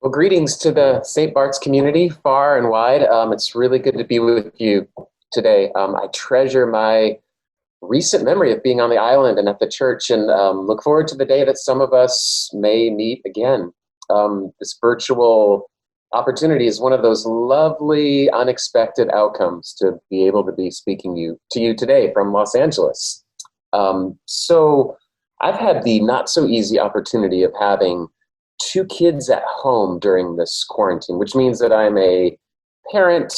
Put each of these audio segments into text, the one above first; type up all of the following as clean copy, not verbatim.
Well, greetings to the St. Bart's community, far and wide. It's really good to be with you today. I treasure my recent memory of being on the island and at the church, and look forward to the day that some of us may meet again. This virtual opportunity is one of those lovely, unexpected outcomes to be able to be speaking to you today from Los Angeles. So I've had the not so easy opportunity of having two kids at home during this quarantine, which means that I'm a parent,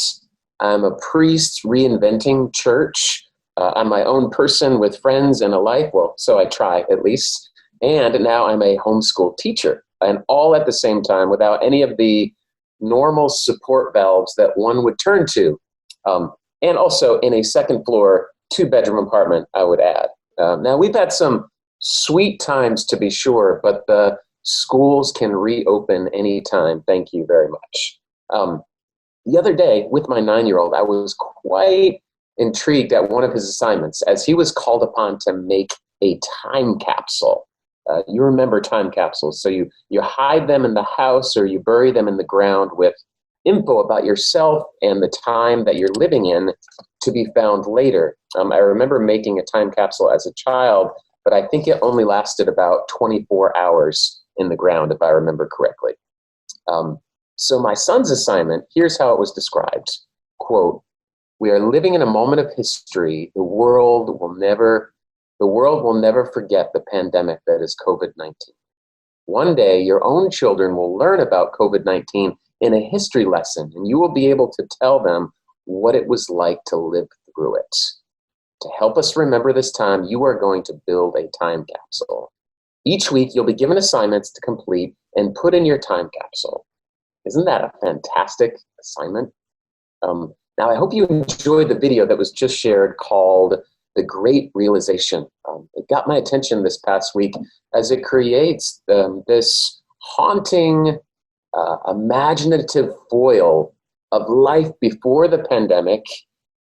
I'm a priest reinventing church, I'm my own person with friends and a life. Well, so I try at least. And now I'm a homeschool teacher, and all at the same time without any of the normal support valves that one would turn to. And also in a second floor, two-bedroom apartment, I would add. Now, we've had some sweet times to be sure, but the schools can reopen anytime. Thank you very much. The other day, with my 9-year-old, I was quite intrigued at one of his assignments as he was called upon to make a time capsule. You remember time capsules. So you hide them in the house or you bury them in the ground with info about yourself and the time that you're living in to be found later. I remember making a time capsule as a child, but I think it only lasted about 24 hours in the ground, if I remember correctly. So my son's assignment, here's how it was described. Quote, "We are living in a moment of history. The world will never forget the pandemic that is COVID-19. One day, your own children will learn about COVID-19 in a history lesson, and you will be able to tell them what it was like to live through it. To help us remember this time, you are going to build a time capsule. Each week, you'll be given assignments to complete and put in your time capsule." Isn't that a fantastic assignment? Now, I hope you enjoyed the video that was just shared called The Great Realization. It got my attention this past week as it creates this haunting, imaginative foil of life before the pandemic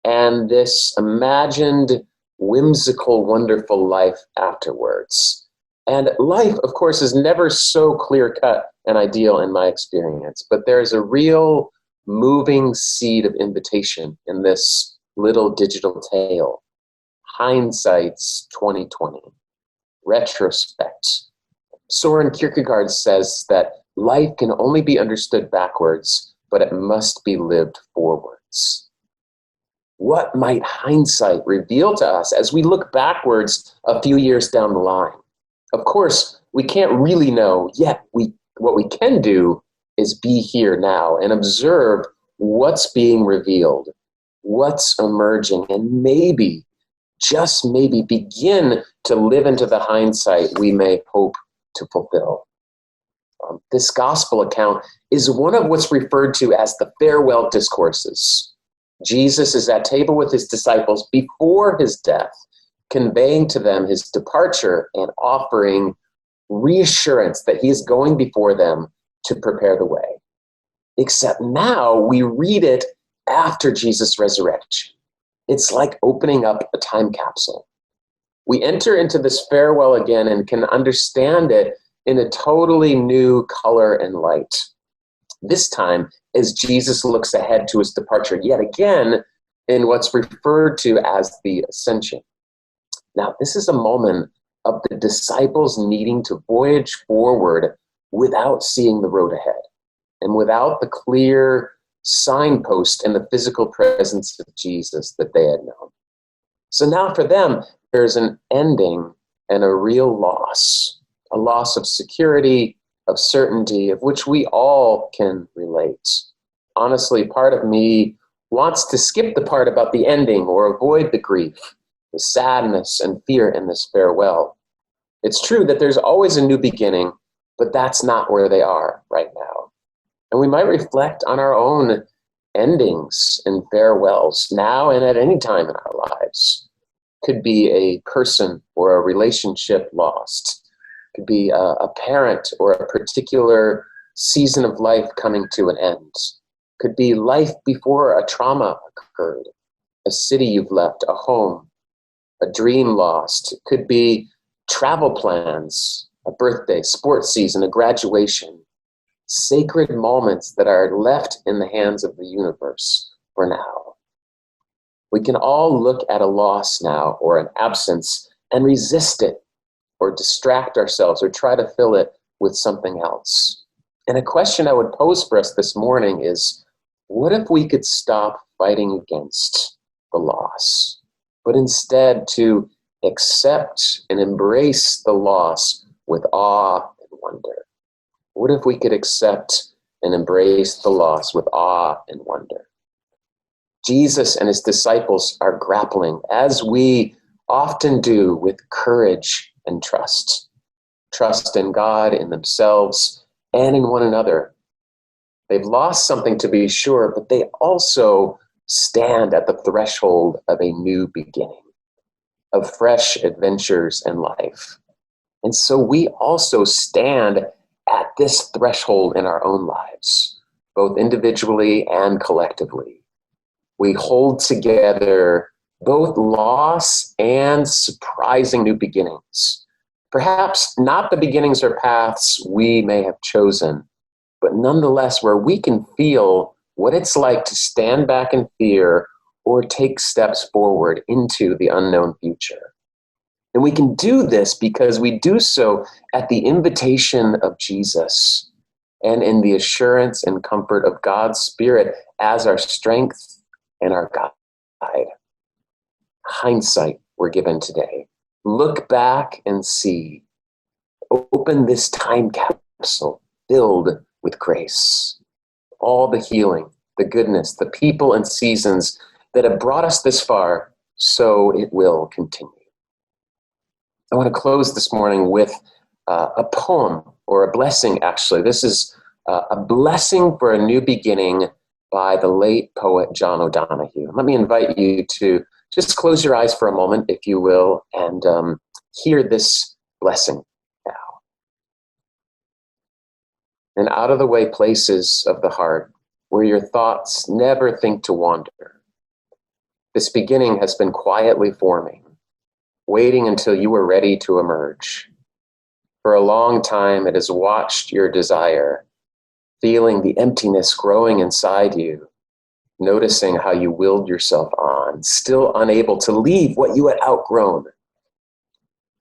and this imagined, whimsical, wonderful life afterwards. And life, of course, is never so clear-cut and ideal in my experience, but there's a real moving seed of invitation in this little digital tale. Hindsight's 2020. Retrospect. Soren Kierkegaard says that life can only be understood backwards, but it must be lived forwards. What might hindsight reveal to us as we look backwards a few years down the line? Of course, we can't really know yet. What we can do is be here now and observe what's being revealed, what's emerging, and maybe, just maybe, begin to live into the hindsight we may hope to fulfill. This gospel account is one of what's referred to as the farewell discourses. Jesus is at table with his disciples before his death, conveying to them his departure and offering reassurance that he is going before them to prepare the way. Except now we read it after Jesus' resurrection. It's like opening up a time capsule. We enter into this farewell again and can understand it in a totally new color and light. This time, as Jesus looks ahead to his departure yet again in what's referred to as the ascension. Now, this is a moment of the disciples needing to voyage forward without seeing the road ahead and without the clear signpost and the physical presence of Jesus that they had known. So now for them, there's an ending and a real loss, a loss of security, of certainty, of which we all can relate. Honestly, part of me wants to skip the part about the ending or avoid the grief, the sadness and fear in this farewell. It's true that there's always a new beginning, but that's not where they are right now. And we might reflect on our own endings and farewells now and at any time in our lives. Could be a person or a relationship lost. Could be a parent or a particular season of life coming to an end. Could be life before a trauma occurred, a city you've left, a home, a dream lost. It could be travel plans, a birthday, sports season, a graduation, sacred moments that are left in the hands of the universe for now. We can all look at a loss now or an absence and resist it or distract ourselves or try to fill it with something else. And a question I would pose for us this morning is, what if we could stop fighting against the loss, but instead to accept and embrace the loss with awe and wonder? What if we could accept and embrace the loss with awe and wonder? Jesus and his disciples are grappling, as we often do, with courage and trust. Trust in God, in themselves, and in one another. They've lost something, to be sure, but they also stand at the threshold of a new beginning, of fresh adventures in life. And so we also stand at this threshold in our own lives, both individually and collectively. We hold together both loss and surprising new beginnings. Perhaps not the beginnings or paths we may have chosen, but nonetheless where we can feel what it's like to stand back in fear or take steps forward into the unknown future. And we can do this because we do so at the invitation of Jesus and in the assurance and comfort of God's Spirit as our strength and our guide. Hindsight we're given today. Look back and see. Open this time capsule filled with grace. All the healing, the goodness, the people and seasons that have brought us this far, so it will continue. I want to close this morning with a poem, or a blessing, actually. This is a blessing for a new beginning by the late poet John O'Donohue. Let me invite you to just close your eyes for a moment, if you will, and hear this blessing now. In out of the way places of the heart, where your thoughts never think to wander, this beginning has been quietly forming, waiting until you were ready to emerge. For a long time, it has watched your desire, feeling the emptiness growing inside you, noticing how you willed yourself on, still unable to leave what you had outgrown.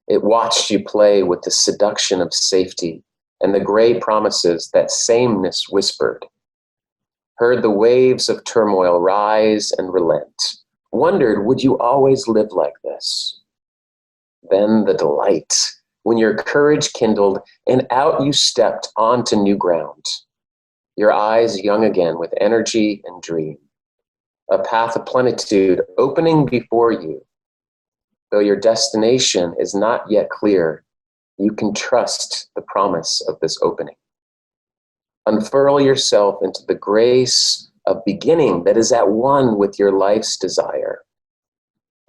It watched you play with the seduction of safety and the gray promises that sameness whispered, heard the waves of turmoil rise and relent, wondered, would you always live like this? Then the delight, when your courage kindled and out you stepped onto new ground, your eyes young again with energy and dream, a path of plenitude opening before you. Though your destination is not yet clear, you can trust the promise of this opening. Unfurl yourself into the grace of beginning that is at one with your life's desire.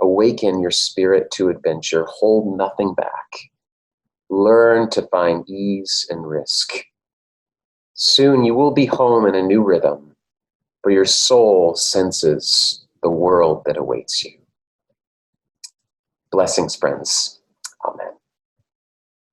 Awaken your spirit to adventure, hold nothing back. Learn to find ease and risk. Soon you will be home in a new rhythm, for your soul senses the world that awaits you. Blessings, friends.